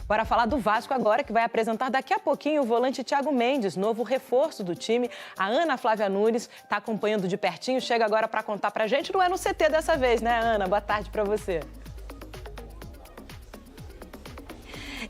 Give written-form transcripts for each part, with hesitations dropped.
Bora falar do Vasco agora, que vai apresentar daqui a pouquinho o volante Thiago Mendes, novo reforço do time. A Ana Flávia Nunes está acompanhando de pertinho, chega agora para contar pra gente. Não é no CT dessa vez, né, Ana? Boa tarde para você.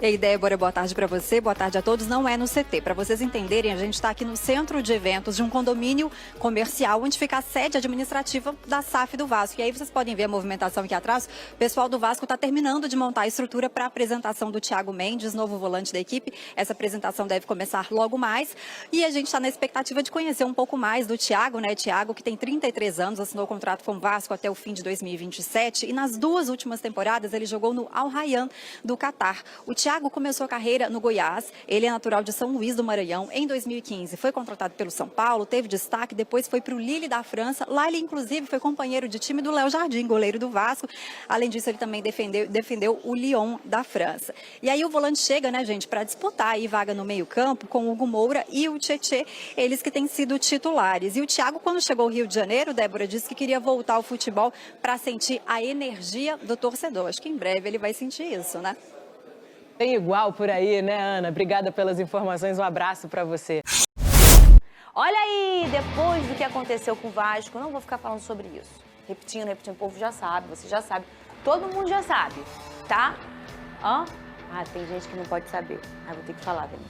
E aí, Débora, boa tarde para você, boa tarde a todos. Não é no CT. Para vocês entenderem, a gente está aqui no centro de eventos de um condomínio comercial, onde fica a sede administrativa da SAF do Vasco. E aí vocês podem ver a movimentação aqui atrás. O pessoal do Vasco está terminando de montar a estrutura para a apresentação do Thiago Mendes, novo volante da equipe. Essa apresentação deve começar logo mais. E a gente está na expectativa de conhecer um pouco mais do Thiago, né? Thiago, que tem 33 anos, assinou o contrato com o Vasco até o fim de 2027. E nas duas últimas temporadas ele jogou no Al Rayyan do Catar. O Thiago começou a carreira no Goiás, ele é natural de São Luís do Maranhão. Em 2015 foi contratado pelo São Paulo, teve destaque, depois foi para o Lille da França. Lá ele inclusive foi companheiro de time do Léo Jardim, goleiro do Vasco. Além disso, ele também defendeu o Lyon da França. E aí o volante chega, né, gente, para disputar aí vaga no meio-campo com o Hugo Moura e o Tietê, eles que têm sido titulares. E o Thiago, quando chegou ao Rio de Janeiro, Débora, disse que queria voltar ao futebol para sentir a energia do torcedor. Acho que em breve ele vai sentir isso, né? Tem igual por aí, né, Ana? Obrigada pelas informações, um abraço para você. Olha aí, depois do que aconteceu com o Vasco, não vou ficar falando sobre isso. Repetindo, o povo já sabe, você já sabe, todo mundo já sabe, tá? Ah, tem gente que não pode saber. Vou ter que falar, Dani.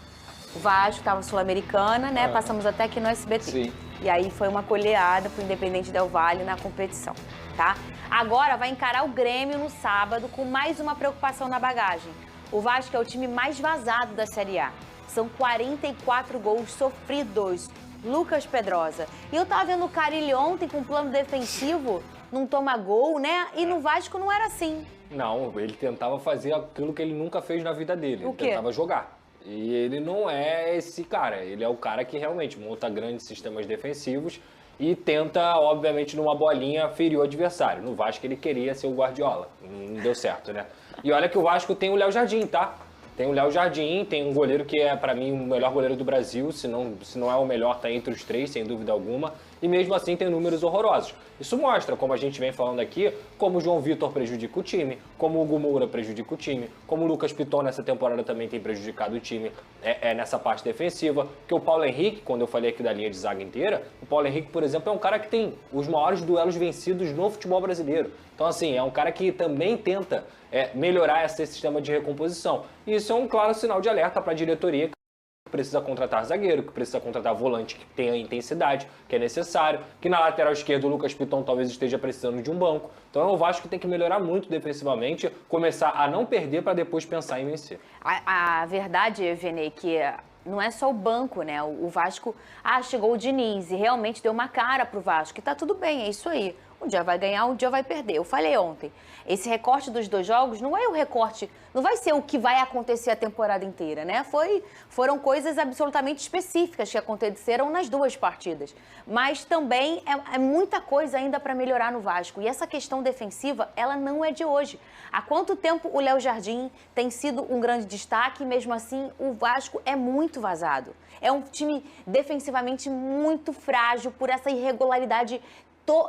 O Vasco estava Sul-Americana, né? Passamos até aqui no SBT. Sim. E aí foi uma goleada pro Independente Del Valle na competição, tá? Agora vai encarar o Grêmio no sábado com mais uma preocupação na bagagem. O Vasco é o time mais vazado da Série A. São 44 gols sofridos. Lucas Pedrosa. E eu tava vendo o Carille ontem com plano defensivo, não toma gol, né? E no Vasco não era assim. Não, ele tentava fazer aquilo que ele nunca fez na vida dele. O quê? Ele tentava jogar. E ele não é esse cara. Ele é o cara que realmente monta grandes sistemas defensivos e tenta, obviamente, numa bolinha ferir o adversário. No Vasco ele queria ser o Guardiola. Não deu certo, né? E olha que o Vasco tem o Léo Jardim, tá? Tem o Léo Jardim, tem um goleiro que é, pra mim, o melhor goleiro do Brasil. Se não é o melhor, tá entre os três, sem dúvida alguma. E mesmo assim tem números horrorosos. Isso mostra, como a gente vem falando aqui, como o João Vitor prejudica o time, como o Hugo Moura prejudica o time, como o Lucas Piton nessa temporada também tem prejudicado o time nessa parte defensiva. Que o Paulo Henrique, quando eu falei aqui da linha de zaga inteira, o Paulo Henrique, por exemplo, é um cara que tem os maiores duelos vencidos no futebol brasileiro. Então, assim, é um cara que também tenta melhorar esse sistema de recomposição. E isso é um claro sinal de alerta para a diretoria, que precisa contratar zagueiro, que precisa contratar volante que tenha intensidade, que é necessário, que na lateral esquerda o Lucas Piton talvez esteja precisando de um banco. Então é o Vasco que tem que melhorar muito defensivamente, começar a não perder para depois pensar em vencer. A verdade, Venê, que não é só o banco, né? O Vasco, chegou o Diniz e realmente deu uma cara pro Vasco, que tá tudo bem, é isso aí. Um dia vai ganhar, um dia vai perder. Eu falei ontem, esse recorte dos 2 jogos não é o recorte, não vai ser o que vai acontecer a temporada inteira, né? Foram coisas absolutamente específicas que aconteceram nas 2 partidas. Mas também é muita coisa ainda para melhorar no Vasco. E essa questão defensiva, ela não é de hoje. Há quanto tempo o Léo Jardim tem sido um grande destaque e mesmo assim o Vasco é muito vazado. É um time defensivamente muito frágil por essa irregularidade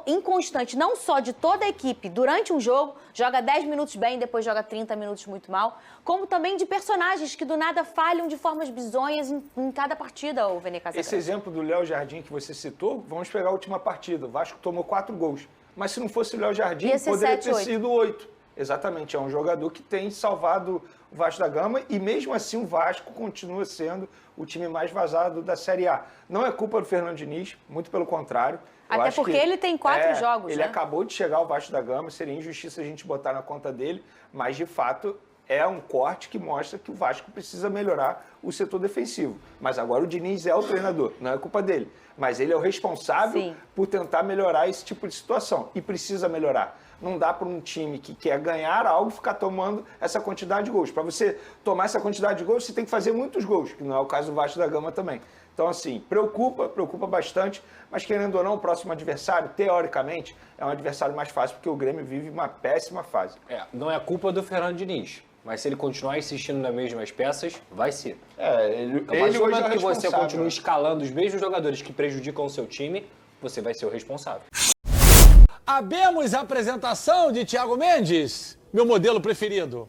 inconstante, não só de toda a equipe, durante um jogo, joga 10 minutos bem, depois joga 30 minutos muito mal, como também de personagens que do nada falham de formas bizonhas em cada partida, o Vene Casagrande. Esse exemplo do Léo Jardim que você citou, vamos pegar a última partida. O Vasco tomou 4 gols. Mas se não fosse o Léo Jardim, poderia ter sido 8. Exatamente, é um jogador que tem salvado o Vasco da Gama e mesmo assim o Vasco continua sendo o time mais vazado da Série A. Não é culpa do Fernando Diniz, muito pelo contrário. Até porque ele tem 4 jogos, ele acabou de chegar ao Vasco da Gama, seria injustiça a gente botar na conta dele, mas de fato é um corte que mostra que o Vasco precisa melhorar o setor defensivo. Mas agora o Diniz é o treinador, não é culpa dele. Mas ele é o responsável por tentar melhorar esse tipo de situação e precisa melhorar. Não dá para um time que quer ganhar algo ficar tomando essa quantidade de gols. Para você tomar essa quantidade de gols, você tem que fazer muitos gols, que não é o caso do Vasco da Gama também. Então, assim, preocupa bastante, mas querendo ou não, o próximo adversário, teoricamente, é um adversário mais fácil, porque o Grêmio vive uma péssima fase. Não é culpa do Fernando Diniz, mas se ele continuar insistindo nas mesmas peças, vai ser. Ele hoje é que você continua escalando os mesmos jogadores que prejudicam o seu time, você vai ser o responsável. Abemos a apresentação de Thiago Mendes, meu modelo preferido.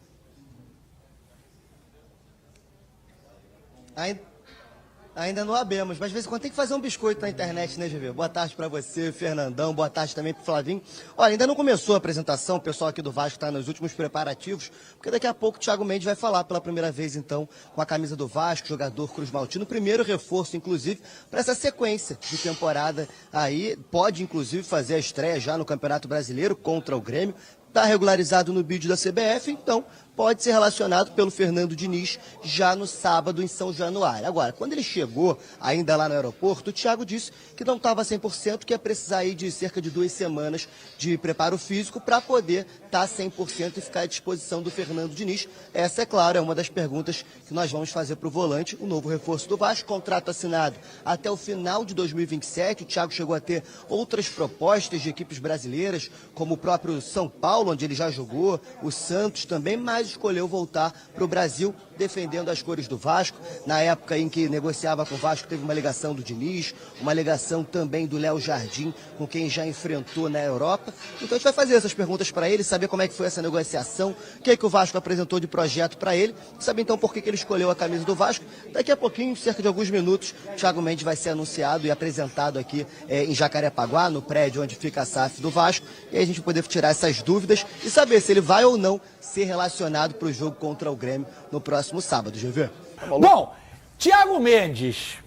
Ainda não abemos, mas de vez em quando tem que fazer um biscoito na internet, né, GV? Boa tarde pra você, Fernandão, boa tarde também pro Flavinho. Olha, ainda não começou a apresentação, o pessoal aqui do Vasco tá nos últimos preparativos, porque daqui a pouco o Thiago Mendes vai falar pela primeira vez, então, com a camisa do Vasco, jogador Cruz Maltino, primeiro reforço, inclusive, para essa sequência de temporada aí, pode, inclusive, fazer a estreia já no Campeonato Brasileiro contra o Grêmio, tá regularizado no bid da CBF, então pode ser relacionado pelo Fernando Diniz já no sábado em São Januário. Agora, quando ele chegou ainda lá no aeroporto, o Thiago disse que não estava 100%, que ia precisar aí de cerca de 2 semanas de preparo físico para poder estar 100% e ficar à disposição do Fernando Diniz. Essa, é claro, é uma das perguntas que nós vamos fazer para o volante, o novo reforço do Vasco, contrato assinado até o final de 2027. O Thiago chegou a ter outras propostas de equipes brasileiras, como o próprio São Paulo, onde ele já jogou, o Santos também, mas escolheu voltar para o Brasil defendendo as cores do Vasco. Na época em que negociava com o Vasco, teve uma ligação do Diniz, uma ligação também do Léo Jardim, com quem já enfrentou na Europa. Então a gente vai fazer essas perguntas para ele, saber como é que foi essa negociação, o que é que o Vasco apresentou de projeto para ele, saber então por que ele escolheu a camisa do Vasco. Daqui a pouquinho, cerca de alguns minutos, o Thiago Mendes vai ser anunciado e apresentado aqui em Jacarepaguá, no prédio onde fica a SAF do Vasco, e aí a gente vai poder tirar essas dúvidas e saber se ele vai ou não ser relacionado para o jogo contra o Grêmio no próximo sábado, GV. Bom, Thiago Mendes,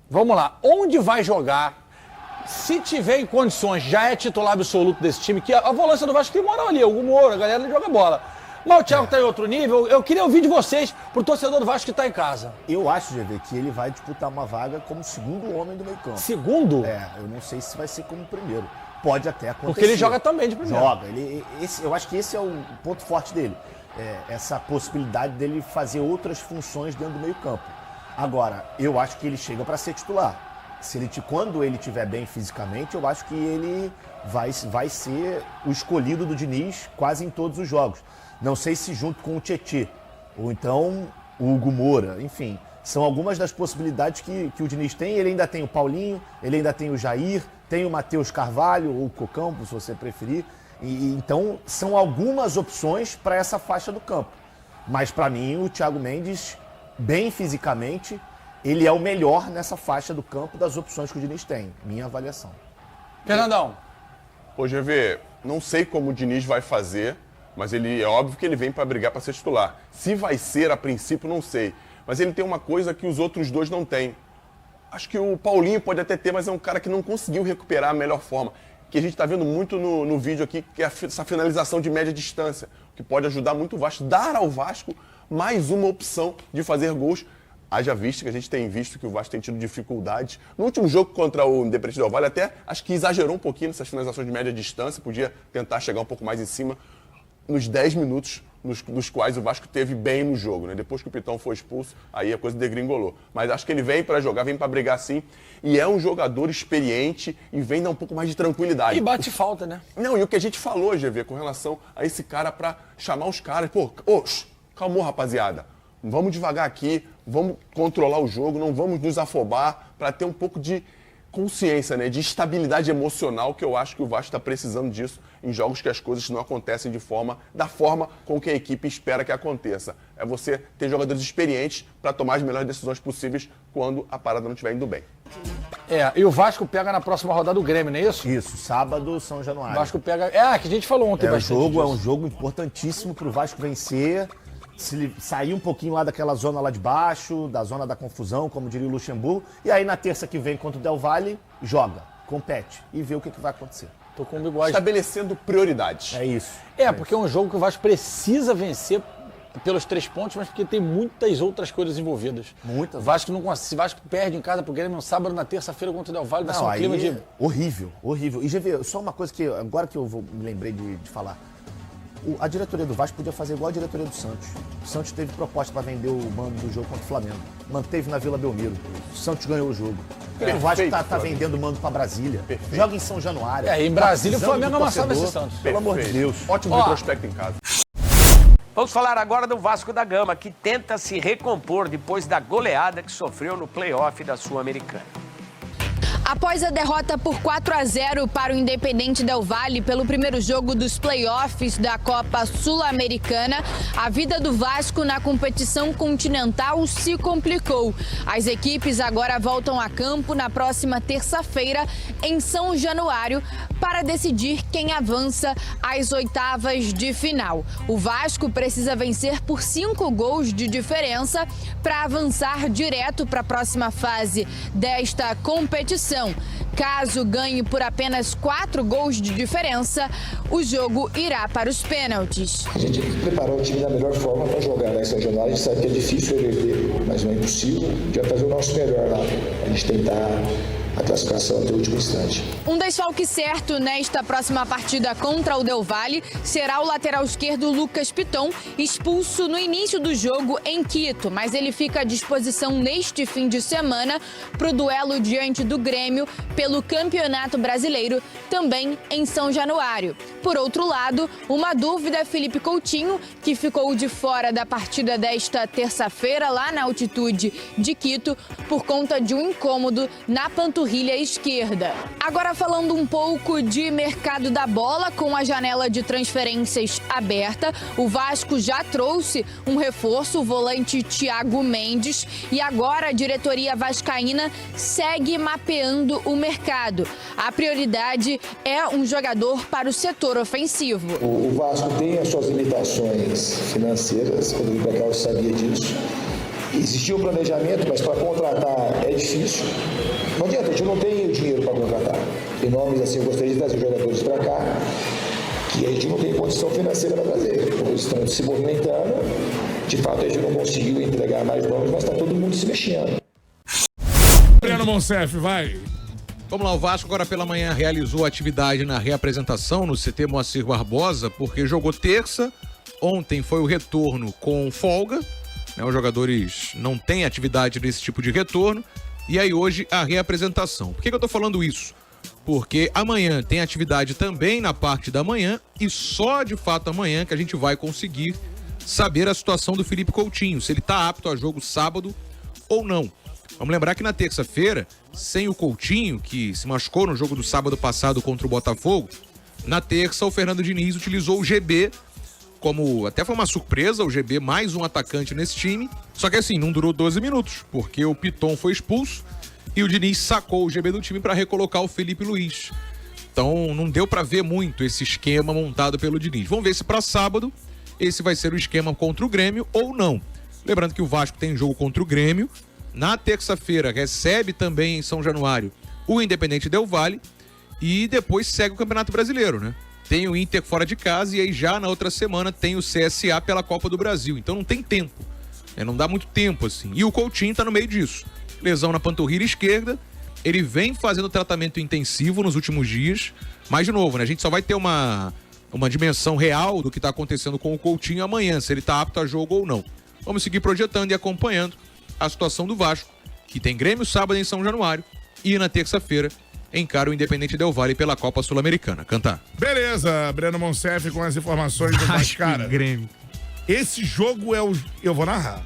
vamos lá, onde vai jogar? Se tiver em condições, já é titular absoluto desse time, que a volância do Vasco tem moral ali, o Moura, a galera joga bola. Mas o Thiago está em outro nível. Eu queria ouvir de vocês, pro torcedor do Vasco que está em casa. Eu acho, GV, que ele vai disputar uma vaga como segundo homem do meio campo. Segundo? Eu não sei se vai ser como primeiro. Pode até acontecer. Porque ele joga também de primeiro. Joga. Eu acho que esse é o ponto forte dele. Essa possibilidade dele fazer outras funções dentro do meio campo. Agora, eu acho que ele chega para ser titular. Quando ele estiver bem fisicamente, eu acho que ele vai ser o escolhido do Diniz quase em todos os jogos. Não sei se junto com o Tietê, ou então o Hugo Moura, enfim. São algumas das possibilidades que o Diniz tem. Ele ainda tem o Paulinho, ele ainda tem o Jair, tem o Matheus Carvalho, ou o Cocão, se você preferir. Então, são algumas opções para essa faixa do campo. Mas, para mim, o Thiago Mendes, bem fisicamente, ele é o melhor nessa faixa do campo das opções que o Diniz tem. Minha avaliação. Fernandão. Ô, GV, não sei como o Diniz vai fazer, mas é óbvio que ele vem para brigar para ser titular. Se vai ser, a princípio, não sei. Mas ele tem uma coisa que os outros dois não têm. Acho que o Paulinho pode até ter, mas é um cara que não conseguiu recuperar a melhor forma. Que a gente está vendo muito no vídeo aqui, que é essa finalização de média distância, que pode ajudar muito o Vasco, dar ao Vasco mais uma opção de fazer gols. Haja visto que a gente tem visto que o Vasco tem tido dificuldades. No último jogo contra o Independente Del Valle, até acho que exagerou um pouquinho nessas finalizações de média distância, podia tentar chegar um pouco mais em cima nos 10 minutos nos quais o Vasco teve bem no jogo, né? Depois que o Pitão foi expulso, aí a coisa degringolou. Mas acho que ele vem para jogar, vem para brigar sim, e é um jogador experiente e vem dar um pouco mais de tranquilidade. E bate falta, né? Não, e o que a gente falou, GV, com relação a esse cara para chamar os caras, calmou, rapaziada, vamos devagar aqui, vamos controlar o jogo, não vamos nos afobar, para ter um pouco de consciência, né, de estabilidade emocional, que eu acho que o Vasco está precisando disso em jogos que as coisas não acontecem da forma com que a equipe espera que aconteça. É você ter jogadores experientes para tomar as melhores decisões possíveis quando a parada não estiver indo bem. E o Vasco pega na próxima rodada o Grêmio, não é isso? Isso, sábado, São Januário. O Vasco pega... que a gente falou ontem bastante. É um jogo importantíssimo para o Vasco vencer. Se ele sair um pouquinho lá daquela zona lá de baixo, da zona da confusão, como diria o Luxemburgo, e aí na terça que vem contra o Del Valle, joga, compete e vê o que vai acontecer. Tô com o bigode. Estabelecendo prioridades. É isso. Porque é um jogo que o Vasco precisa vencer pelos 3 pontos, mas porque tem muitas outras coisas envolvidas. Muitas. Se o Vasco perde em casa pro Grêmio no sábado, na terça-feira contra o Del Valle, vai ser um clima de... Horrível. E já vê, só uma coisa que agora que eu me lembrei de falar. A diretoria do Vasco podia fazer igual a diretoria do Santos. O Santos teve proposta para vender o mando do jogo contra o Flamengo. Manteve na Vila Belmiro. O Santos ganhou o jogo. O Vasco tá vendendo o mando para Brasília. Perfeito. Joga em São Januário. Em Brasília o Flamengo amassava esse Santos. Pelo amor de Deus. Ótimo retrospecto em casa. Vamos falar agora do Vasco da Gama, que tenta se recompor depois da goleada que sofreu no play-off da Sul-Americana. Após a derrota por 4-0 para o Independente Del Valle pelo primeiro jogo dos playoffs da Copa Sul-Americana, a vida do Vasco na competição continental se complicou. As equipes agora voltam a campo na próxima terça-feira em São Januário para decidir quem avança às oitavas de final. O Vasco precisa vencer por 5 gols de diferença para avançar direto para a próxima fase desta competição. Caso ganhe por apenas 4 gols de diferença, o jogo irá para os pênaltis. A gente preparou o time da melhor forma para jogar lá em São Januário. A gente sabe que é difícil reverter, mas não é impossível. A gente vai fazer o nosso melhor lá. A gente tentar a classificação até o último instante. Um desfalque certo nesta próxima partida contra o Del Valle será o lateral esquerdo Lucas Piton, expulso no início do jogo em Quito, mas ele fica à disposição neste fim de semana para o duelo diante do Grêmio pelo Campeonato Brasileiro, também em São Januário. Por outro lado, uma dúvida é Felipe Coutinho, que ficou de fora da partida desta terça-feira lá na altitude de Quito por conta de um incômodo na panturrilha esquerda. Agora falando um pouco de mercado da bola, com a janela de transferências aberta, o Vasco já trouxe um reforço, o volante Thiago Mendes, e agora a diretoria vascaína segue mapeando o mercado. A prioridade é um jogador para o setor ofensivo. O Vasco tem as suas limitações financeiras, quando eu vim para cá eu sabia disso. Existia um planejamento, mas para contratar é difícil. Não adianta, a gente não tem o dinheiro para contratar. Em nomes assim, eu gostaria de trazer jogadores para cá, que a gente não tem condição financeira para trazer. Eles estão se movimentando, de fato a gente não conseguiu entregar mais nomes, mas está todo mundo se mexendo. Breno Monsef, vai. Vamos lá, o Vasco agora pela manhã realizou atividade na reapresentação no CT Moacir Barbosa, porque jogou terça, ontem foi o retorno com folga, né, os jogadores não têm atividade nesse tipo de retorno, e aí hoje a reapresentação. Por que eu tô falando isso? Porque amanhã tem atividade também na parte da manhã, e só de fato amanhã que a gente vai conseguir saber a situação do Felipe Coutinho, se ele tá apto a jogo sábado ou não. Vamos lembrar que na terça-feira, sem o Coutinho, que se machucou no jogo do sábado passado contra o Botafogo, na terça o Fernando Diniz utilizou o GB, como até foi uma surpresa, o GB mais um atacante nesse time, só que assim, não durou 12 minutos, porque o Piton foi expulso e o Diniz sacou o GB do time para recolocar o Felipe Luiz. Então não deu para ver muito esse esquema montado pelo Diniz. Vamos ver se para sábado esse vai ser o esquema contra o Grêmio ou não. Lembrando que o Vasco tem jogo contra o Grêmio, na terça-feira recebe também em São Januário o Independente Del Valle e depois segue o Campeonato Brasileiro, né? Tem o Inter fora de casa e aí já na outra semana tem o CSA pela Copa do Brasil. Então não tem tempo, né? Não dá muito tempo assim. E o Coutinho tá no meio disso. Lesão na panturrilha esquerda, ele vem fazendo tratamento intensivo nos últimos dias, mas de novo, né? A gente só vai ter uma dimensão real do que tá acontecendo com o Coutinho amanhã, se ele tá apto a jogo ou não. Vamos seguir projetando e acompanhando a situação do Vasco, que tem Grêmio sábado em São Januário e na terça-feira encara o Independente Del Valle pela Copa Sul-Americana. Cantar. Beleza, Breno Monsef com as informações do Vasco. Cara, Grêmio. Esse jogo é o... Eu vou narrar.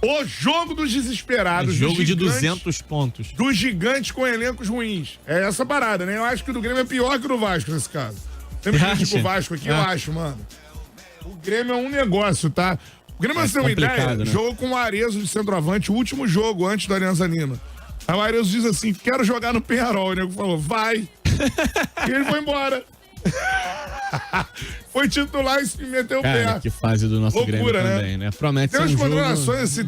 O jogo dos desesperados. É jogo de 200 pontos. Dos gigantes com elencos ruins. É essa parada, né? Eu acho que o do Grêmio é pior que o do Vasco nesse caso. Sempre critico o Vasco aqui, eu acho, mano. O Grêmio é um negócio, tá? O Grêmio, pra você ter uma ideia, né? Jogou com o Arezo de centroavante, o último jogo antes do Alianza Lima. Aí o Arezo diz assim, quero jogar no Penharol. O nego falou, vai. E ele foi embora. Foi titular e se meteu o pé. Que fase do nosso Grêmio também, né? Promete tem ser umas um jogo... contratações assim,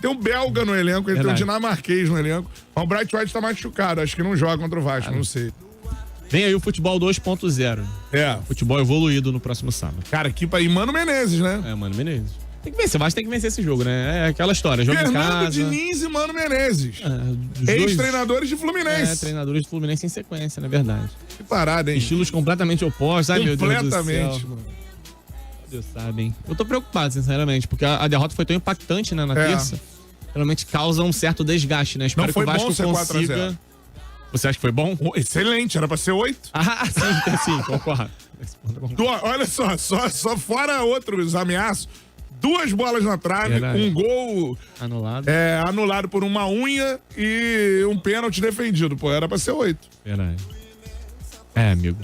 tem um belga no elenco, ele tem um dinamarquês no elenco. Mas o Bright White tá machucado, acho que não joga contra o Vasco, não sei. Vem aí o futebol 2.0. Futebol evoluído no próximo sábado. Cara, aqui pra ir Mano Menezes, né? Mano Menezes. Tem que vencer, o Vasco tem que vencer esse jogo, né? É aquela história, jogo em casa. Diniz e Mano Menezes. Ex-treinadores de Fluminense. Treinadores de Fluminense em sequência, na verdade. Que parada, hein? Estilos completamente opostos. Ai, meu Deus do céu. Completamente, mano. Deus sabe, hein? Eu tô preocupado, sinceramente, porque a derrota foi tão impactante, né, na terça. Realmente causa um certo desgaste, né? Espero que o Vasco consiga... Você acha que foi bom? Excelente, era pra ser 8. Sim, concordo. Olha só fora outros ameaços. 2 bolas na trave, Verdade. um gol anulado por uma unha e um pênalti defendido. Pô, era pra ser 8. Verdade. Amigo.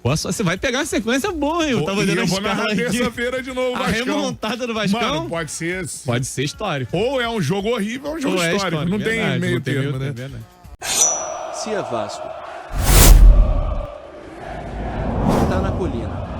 Você vai pegar uma sequência boa, hein? Eu tava dando eu vou narrar aqui. terça-feira de novo, A remontada do Vascão? Mano, pode ser. Pode ser histórico. Ou é um jogo horrível ou é um jogo histórico. Não tem verdade, meio não tem termo, né? verdade. Se é Vasco, tá na colina.